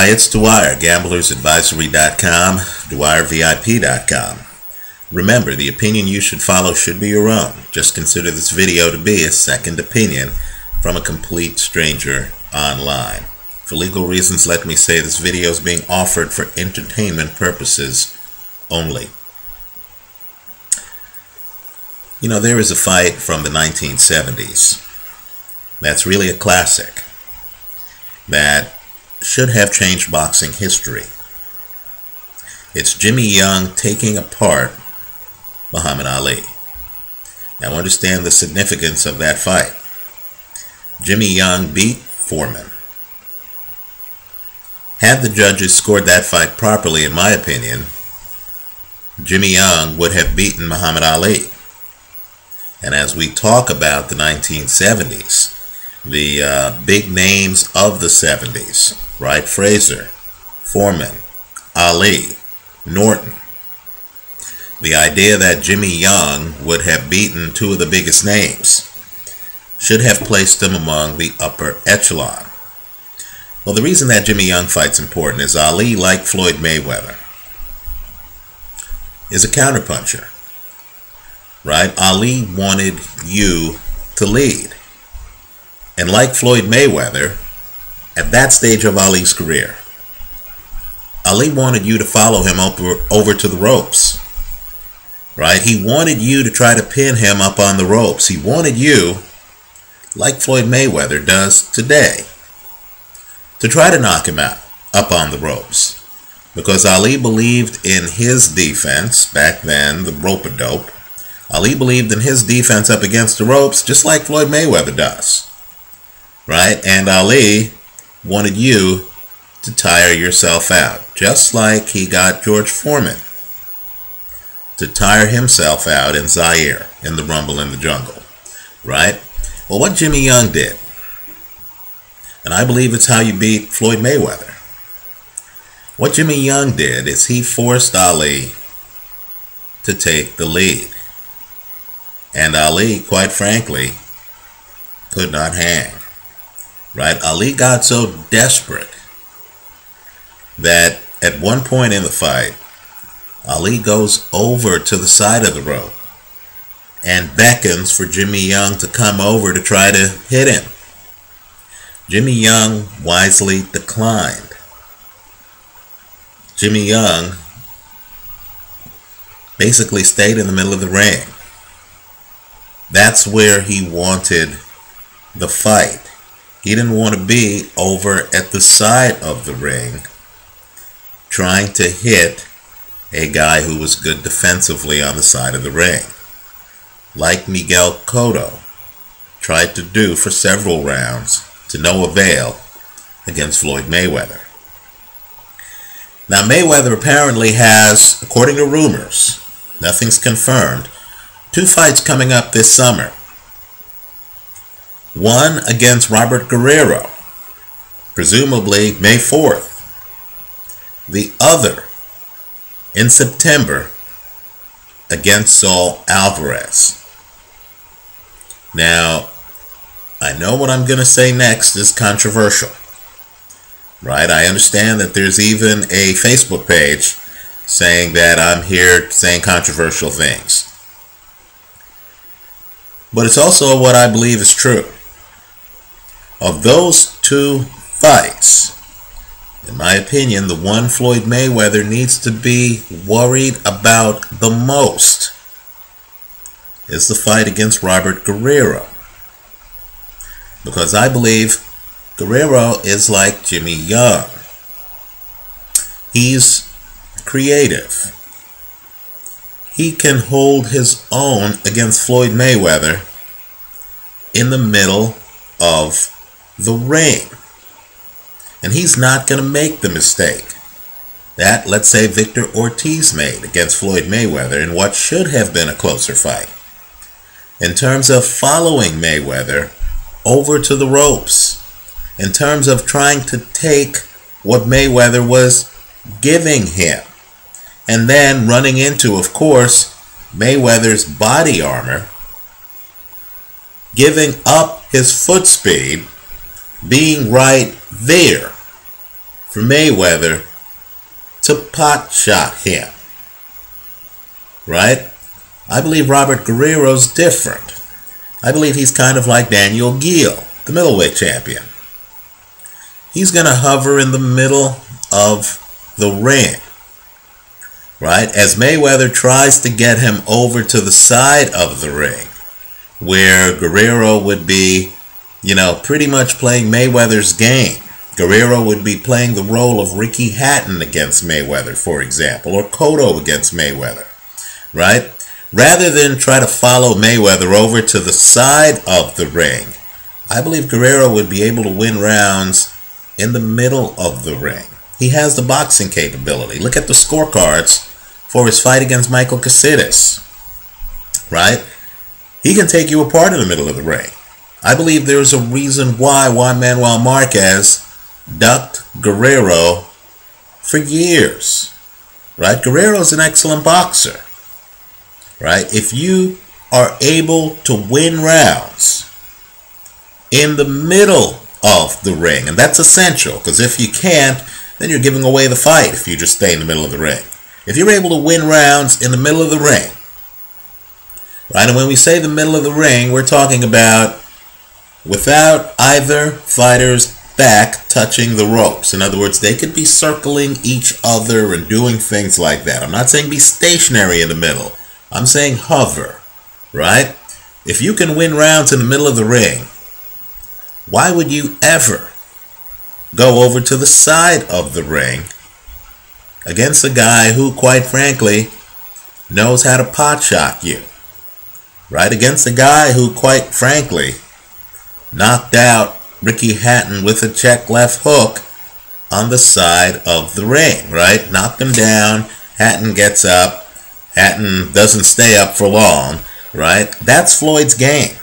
Hi, it's Dwyer, gamblersadvisory.com, DwyerVIP.com. Remember, the opinion you should follow should be your own. Just consider this video to be a second opinion from a complete stranger online. For legal reasons, let me say this video is being offered for entertainment purposes only. You know, there is a fight from the 1970s that's really a classic that should have changed boxing history. It's Jimmy Young taking apart Muhammad Ali. Now understand the significance of that fight. Jimmy Young beat Foreman. Had the judges scored that fight properly, in my opinion, Jimmy Young would have beaten Muhammad Ali. And as we talk about the 1970s, the big names of the 70s, right? Frazier, Foreman, Ali, Norton. The idea that Jimmy Young would have beaten two of the biggest names should have placed him among the upper echelon. Well, the reason that Jimmy Young fight's important is Ali, like Floyd Mayweather, is a counterpuncher, right? Ali wanted you to lead. And like Floyd Mayweather, at that stage of Ali's career, Ali wanted you to follow him over to the ropes, right? He wanted you to try to pin him up on the ropes. He wanted you, like Floyd Mayweather does today, to try to knock him out up on the ropes. Because Ali believed in his defense, back then, the rope-a-dope. Ali believed in his defense up against the ropes, just like Floyd Mayweather does, right? And Ali wanted you to tire yourself out, just like he got George Foreman to tire himself out in Zaire in the Rumble in the Jungle, right? Well, what Jimmy Young did, and I believe it's how you beat Floyd Mayweather, what Jimmy Young did is he forced Ali to take the lead. And Ali, quite frankly, could not hang. Right? Ali got so desperate that at one point in the fight, Ali goes over to the side of the rope and beckons for Jimmy Young to come over to try to hit him. Jimmy Young wisely declined. Jimmy Young basically stayed in the middle of the ring. That's where he wanted the fight. He didn't want to be over at the side of the ring trying to hit a guy who was good defensively on the side of the ring, like Miguel Cotto tried to do for several rounds to no avail against Floyd Mayweather. Now, Mayweather apparently has, according to rumors, nothing's confirmed, 2 fights coming up this summer. One against Robert Guerrero, presumably May 4th. The other in September against Saul Alvarez. Now, I know what I'm going to say next is controversial, right? I understand that there's even a Facebook page saying that I'm here saying controversial things. But it's also what I believe is true. Of those 2 fights, in my opinion, the one Floyd Mayweather needs to be worried about the most is the fight against Robert Guerrero. Because I believe Guerrero is like Jimmy Young. He's creative. He can hold his own against Floyd Mayweather in the middle of the ring. And he's not going to make the mistake that, let's say, Victor Ortiz made against Floyd Mayweather in what should have been a closer fight, in terms of following Mayweather over to the ropes, in terms of trying to take what Mayweather was giving him, and then running into, of course, Mayweather's body armor, giving up his foot speed, being right there for Mayweather to pot shot him, right? I believe Robert Guerrero's different. I believe he's kind of like Daniel Gill, the middleweight champion. He's going to hover in the middle of the ring, right? As Mayweather tries to get him over to the side of the ring, where Guerrero would be, pretty much playing Mayweather's game. Guerrero would be playing the role of Ricky Hatton against Mayweather, for example, or Cotto against Mayweather, right? Rather than try to follow Mayweather over to the side of the ring, I believe Guerrero would be able to win rounds in the middle of the ring. He has the boxing capability. Look at the scorecards for his fight against Michael Casitas, right? He can take you apart in the middle of the ring. I believe there's a reason why Juan Manuel Marquez ducked Guerrero for years, right? Guerrero's an excellent boxer, right? If you are able to win rounds in the middle of the ring, and that's essential, because if you can't, then you're giving away the fight if you just stay in the middle of the ring. If you're able to win rounds in the middle of the ring, right? And when we say the middle of the ring, we're talking about without either fighter's back touching the ropes. In other words, they could be circling each other and doing things like that. I'm not saying be stationary in the middle. I'm saying hover, right? If you can win rounds in the middle of the ring, why would you ever go over to the side of the ring against a guy who, quite frankly, knows how to pot shot you, right? Against a guy who, quite frankly, knocked out Ricky Hatton with a check left hook on the side of the ring, right? Knocked him down. Hatton gets up. Hatton doesn't stay up for long, right? That's Floyd's game.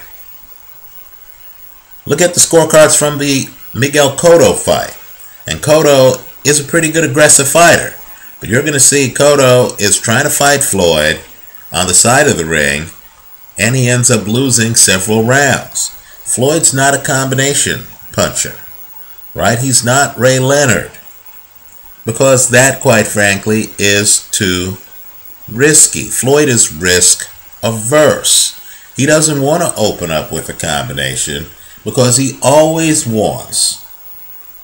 Look at the scorecards from the Miguel Cotto fight. And Cotto is a pretty good aggressive fighter. But you're going to see Cotto is trying to fight Floyd on the side of the ring, and he ends up losing several rounds. Floyd's not a combination puncher, right? He's not Ray Leonard, because that, quite frankly, is too risky. Floyd is risk averse. He doesn't want to open up with a combination because he always wants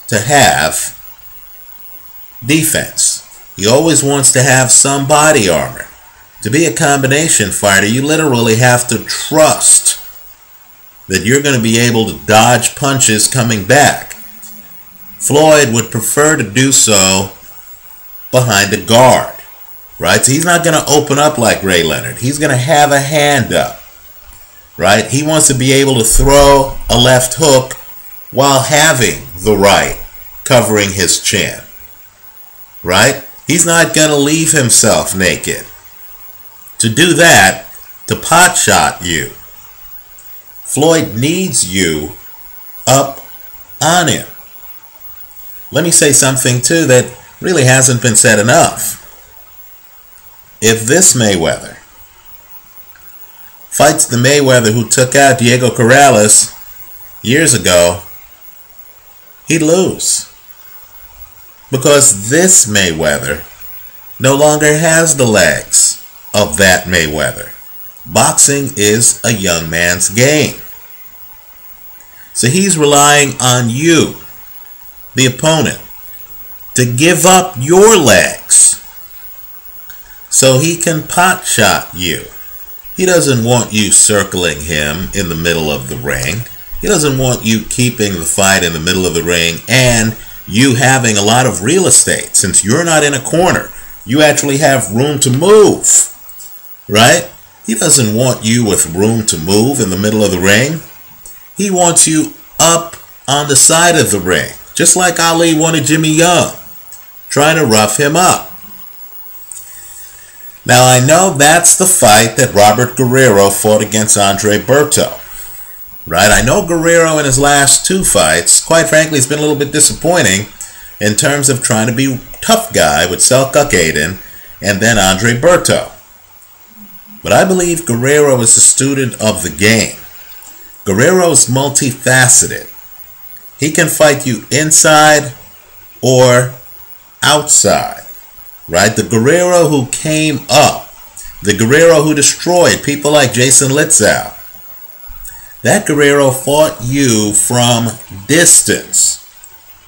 to have defense. He always wants to have some body armor. To be a combination fighter, you literally have to trust that you're going to be able to dodge punches coming back. Floyd would prefer to do so behind a guard, right? So he's not going to open up like Ray Leonard. He's going to have a hand up, right? He wants to be able to throw a left hook while having the right covering his chin, right? He's not going to leave himself naked. To do that, to pot shot you, Floyd needs you up on him. Let me say something too that really hasn't been said enough. If this Mayweather fights the Mayweather who took out Diego Corrales years ago, he'd lose. Because this Mayweather no longer has the legs of that Mayweather. Boxing is a young man's game. So he's relying on you, the opponent, to give up your legs so he can pot shot you. He doesn't want you circling him in the middle of the ring. He doesn't want you keeping the fight in the middle of the ring and you having a lot of real estate. Since you're not in a corner, you actually have room to move, right? He doesn't want you with room to move in the middle of the ring. He wants you up on the side of the ring, just like Ali wanted Jimmy Young, trying to rough him up. Now, I know that's the fight that Robert Guerrero fought against Andre Berto, right? I know Guerrero in his last two fights, quite frankly, has been a little bit disappointing in terms of trying to be a tough guy with Sel Cucaden and then Andre Berto. But I believe Guerrero is a student of the game. Guerrero is multifaceted. He can fight you inside or outside, right? The Guerrero who came up, the Guerrero who destroyed people like Jason Litzow. That Guerrero fought you from distance.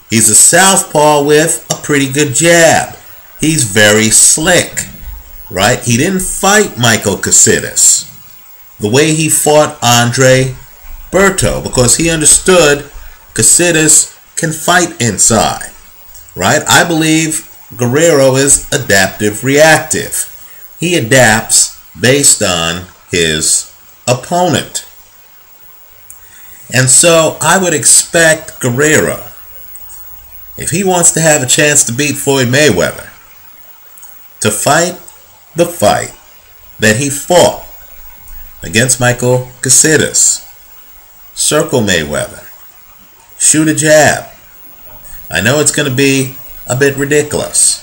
He's a southpaw with a pretty good jab. He's very slick, right? He didn't fight Michael Casitas the way he fought Andre Berto, because he understood Casitas can fight inside, right? I believe Guerrero is adaptive reactive. He adapts based on his opponent. And so I would expect Guerrero, if he wants to have a chance to beat Floyd Mayweather, to fight the fight that he fought against Michael Casitas. Circle Mayweather. Shoot a jab. I know it's going to be a bit ridiculous,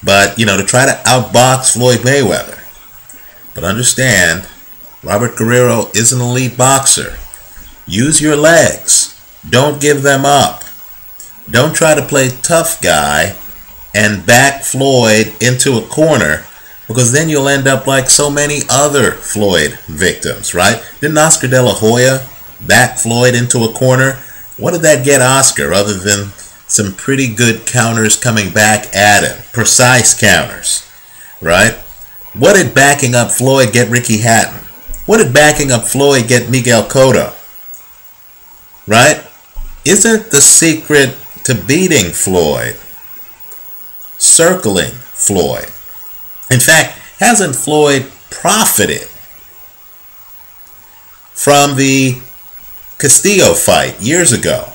but, to try to outbox Floyd Mayweather. But understand, Robert Guerrero is an elite boxer. Use your legs. Don't give them up. Don't try to play tough guy and back Floyd into a corner, because then you'll end up like so many other Floyd victims, right? Didn't Oscar De La Hoya back Floyd into a corner? What did that get Oscar other than some pretty good counters coming back at him? Precise counters, right? What did backing up Floyd get Ricky Hatton? What did backing up Floyd get Miguel Cotto? Right? Isn't the secret to beating Floyd circling Floyd? In fact, hasn't Floyd profited from the Castillo fight years ago?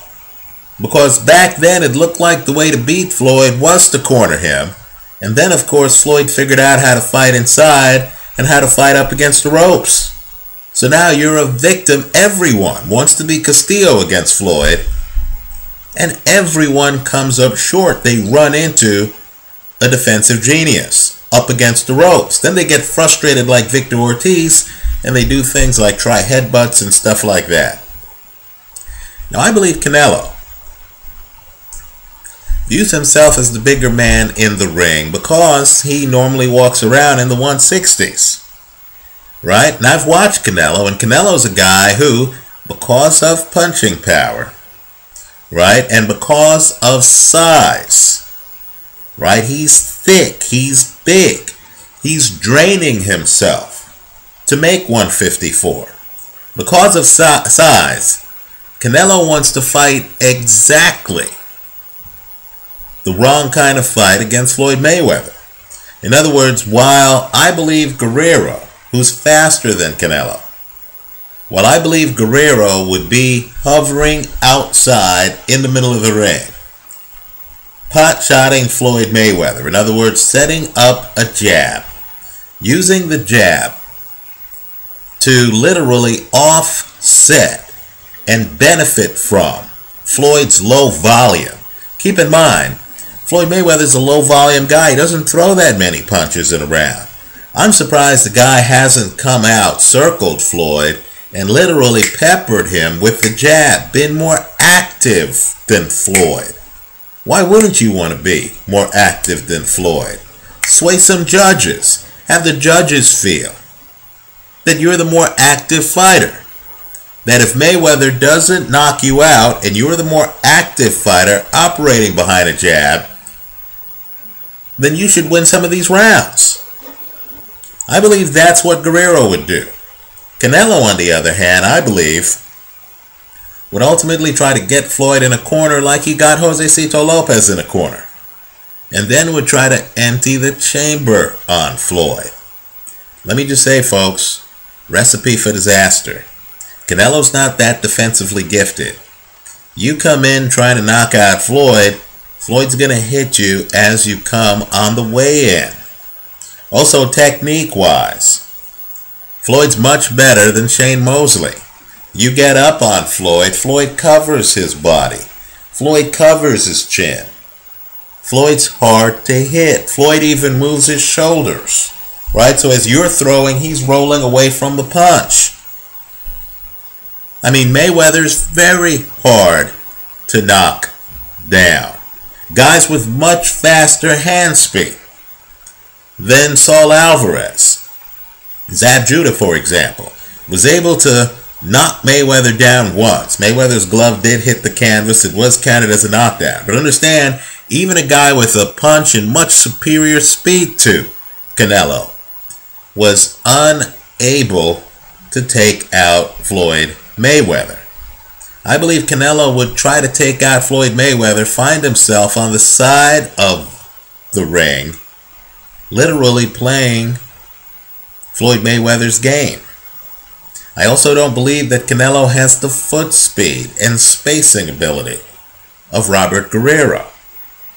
Because back then it looked like the way to beat Floyd was to corner him. And then, of course, Floyd figured out how to fight inside and how to fight up against the ropes. So now you're a victim. Everyone wants to be Castillo against Floyd, and everyone comes up short. They run into a defensive genius up against the ropes. Then they get frustrated like Victor Ortiz, and they do things like try headbutts and stuff like that. Now, I believe Canelo views himself as the bigger man in the ring because he normally walks around in the 160s. Right? And I've watched Canelo, and Canelo's a guy who, because of punching power, right, and because of size, right, he's thick, he's big, he's draining himself to make 154. Because of size, Canelo wants to fight exactly the wrong kind of fight against Floyd Mayweather. In other words, while I believe Guerrero, who's faster than Canelo, while I believe Guerrero would be hovering outside in the middle of the ring, pot-shotting Floyd Mayweather, in other words, setting up a jab, using the jab to literally offset and benefit from Floyd's low volume. Keep in mind, Floyd Mayweather's a low volume guy. He doesn't throw that many punches in a round. I'm surprised the guy hasn't come out, circled Floyd, and literally peppered him with the jab, been more active than Floyd. Why wouldn't you want to be more active than Floyd? Sway some judges. Have the judges feel that you're the more active fighter. That if Mayweather doesn't knock you out and you're the more active fighter operating behind a jab, then you should win some of these rounds. I believe that's what Guerrero would do. Canelo, on the other hand, I believe, would ultimately try to get Floyd in a corner like he got Jose Cito Lopez in a corner, and then would try to empty the chamber on Floyd. Let me just say, folks, recipe for disaster. Canelo's not that defensively gifted. You come in trying to knock out Floyd, Floyd's going to hit you as you come on the way in. Also, technique-wise, Floyd's much better than Shane Mosley. You get up on Floyd, Floyd covers his body. Floyd covers his chin. Floyd's hard to hit. Floyd even moves his shoulders, right? So as you're throwing, he's rolling away from the punch. I mean, Mayweather's very hard to knock down. guys with much faster hand speed than Saul Alvarez. Zab Judah, for example, was able to knock Mayweather down once. Mayweather's glove did hit the canvas. It was counted as a knockdown. But understand, even a guy with a punch and much superior speed to Canelo was unable to take out Floyd Mayweather. I believe Canelo would try to take out Floyd Mayweather, find himself on the side of the ring, literally playing Floyd Mayweather's game. I also don't believe that Canelo has the foot speed and spacing ability of Robert Guerrero.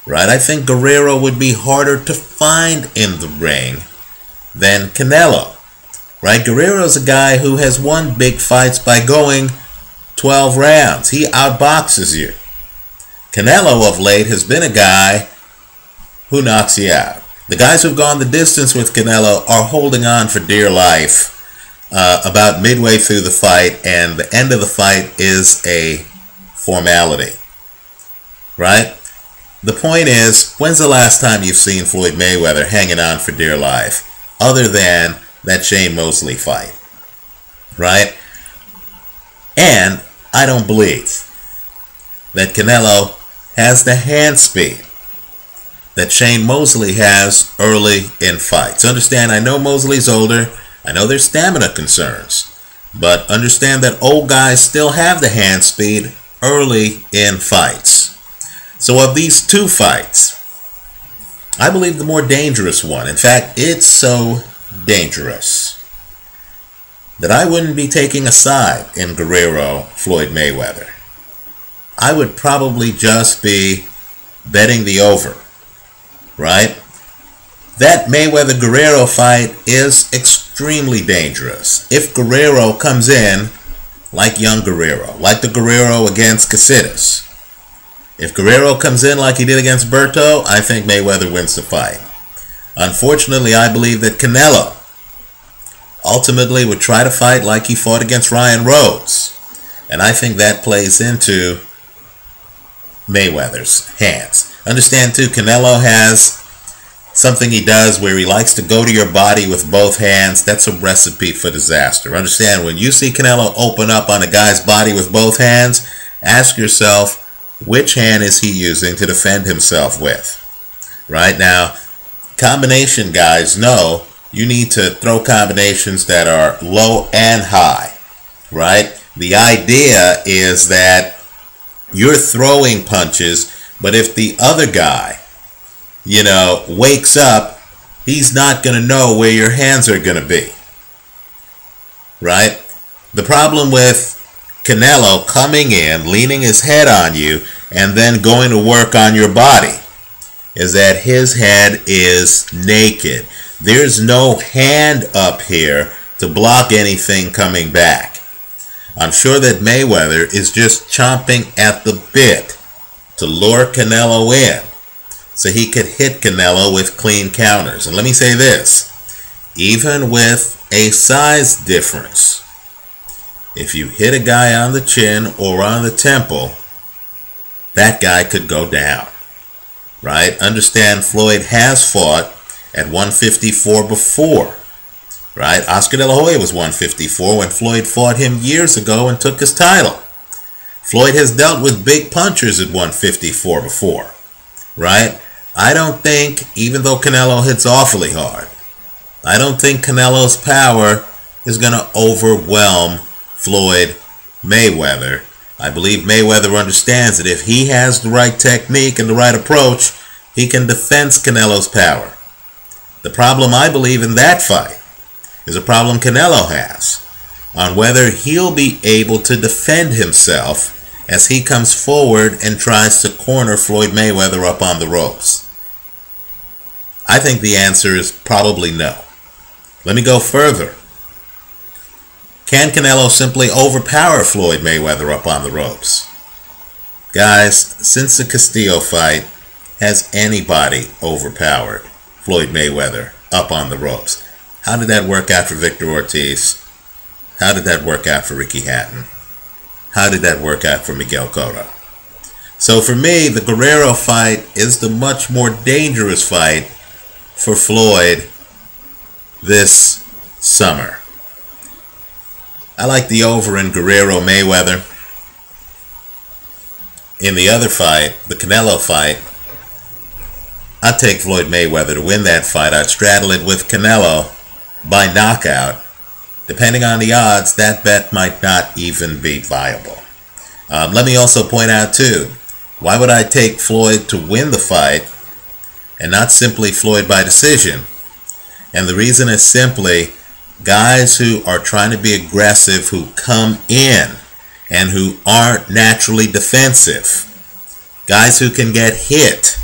Right? I think Guerrero would be harder to find in the ring than Canelo. Right? Guerrero's a guy who has won big fights by going 12 rounds. He outboxes you. Canelo of late has been a guy who knocks you out. The guys who've gone the distance with Canelo are holding on for dear life about midway through the fight, and the end of the fight is a formality. Right? The point is, when's the last time you've seen Floyd Mayweather hanging on for dear life, other than that Shane Mosley fight? Right? And I don't believe that Canelo has the hand speed that Shane Mosley has early in fights. Understand, I know Mosley's older. I know there's stamina concerns. But understand that old guys still have the hand speed early in fights. So of these two fights, I believe the more dangerous one, in fact, it's so dangerous that I wouldn't be taking a side in Guerrero-Floyd Mayweather. I would probably just be betting the over. Right? That Mayweather-Guerrero fight is extremely dangerous. If Guerrero comes in like young Guerrero, like the Guerrero against Casillas, if Guerrero comes in like he did against Berto, I think Mayweather wins the fight. Unfortunately, I believe that Canelo ultimately would try to fight like he fought against Ryan Rhodes. And I think that plays into Mayweather's hands. Understand too, Canelo has something he does where he likes to go to your body with both hands. That's a recipe for disaster. Understand, when you see Canelo open up on a guy's body with both hands, ask yourself, which hand is he using to defend himself with? Right? Now, combination guys know you need to throw combinations that are low and high. Right? The idea is that you're throwing punches, but if the other guy, wakes up, he's not going to know where your hands are going to be. Right? The problem with Canelo coming in, leaning his head on you, and then going to work on your body is that his head is naked. There's no hand up here to block anything coming back. I'm sure that Mayweather is just chomping at the bit to lure Canelo in so he could hit Canelo with clean counters. And let me say this, even with a size difference, if you hit a guy on the chin or on the temple, that guy could go down. Right? Understand, Floyd has fought at 154 before. Right? Oscar De La Hoya was 154 when Floyd fought him years ago and took his title. Floyd has dealt with big punchers at 154 before. Right? I don't think, even though Canelo hits awfully hard, I don't think Canelo's power is going to overwhelm Floyd Mayweather. I believe Mayweather understands that if he has the right technique and the right approach, he can defend Canelo's power. The problem, I believe, in that fight is a problem Canelo has on whether he'll be able to defend himself as he comes forward and tries to corner Floyd Mayweather up on the ropes. I think the answer is probably no. Let me go further. Can Canelo simply overpower Floyd Mayweather up on the ropes? Guys, since the Castillo fight, has anybody overpowered Floyd Mayweather up on the ropes? How did that work out for Victor Ortiz? How did that work out for Ricky Hatton? How did that work out for Miguel Cotto? So for me, the Guerrero fight is the much more dangerous fight for Floyd this summer. I like the over in Guerrero Mayweather. In the other fight, the Canelo fight, I'd take Floyd Mayweather to win that fight. I'd straddle it with Canelo by knockout. Depending on the odds, that bet might not even be viable. Let me also point out too, why would I take Floyd to win the fight and not simply Floyd by decision? And the reason is simply guys who are trying to be aggressive, who come in and who aren't naturally defensive, guys who can get hit,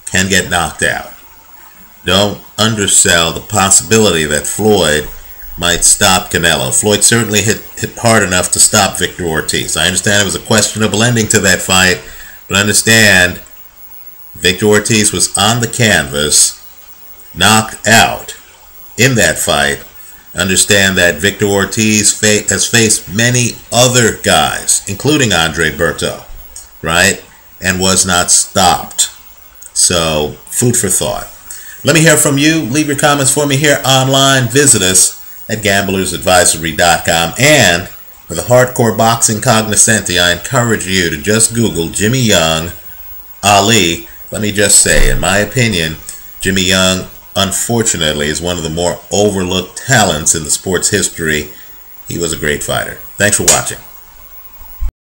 can get knocked out. Don't undersell the possibility that Floyd might stop Canelo. Floyd certainly hit hard enough to stop Victor Ortiz. I understand it was a questionable ending to that fight, but understand Victor Ortiz was on the canvas, knocked out in that fight. Understand that Victor Ortiz has faced many other guys, including Andre Berto, right? And was not stopped. So, food for thought. Let me hear from you. Leave your comments for me here online. Visit us at gamblersadvisory.com. And for the hardcore boxing cognoscenti, I encourage you to just Google Jimmy Young, Ali. Let me just say, in my opinion, Jimmy Young, unfortunately, is one of the more overlooked talents in the sport's history. He was a great fighter. Thanks for watching.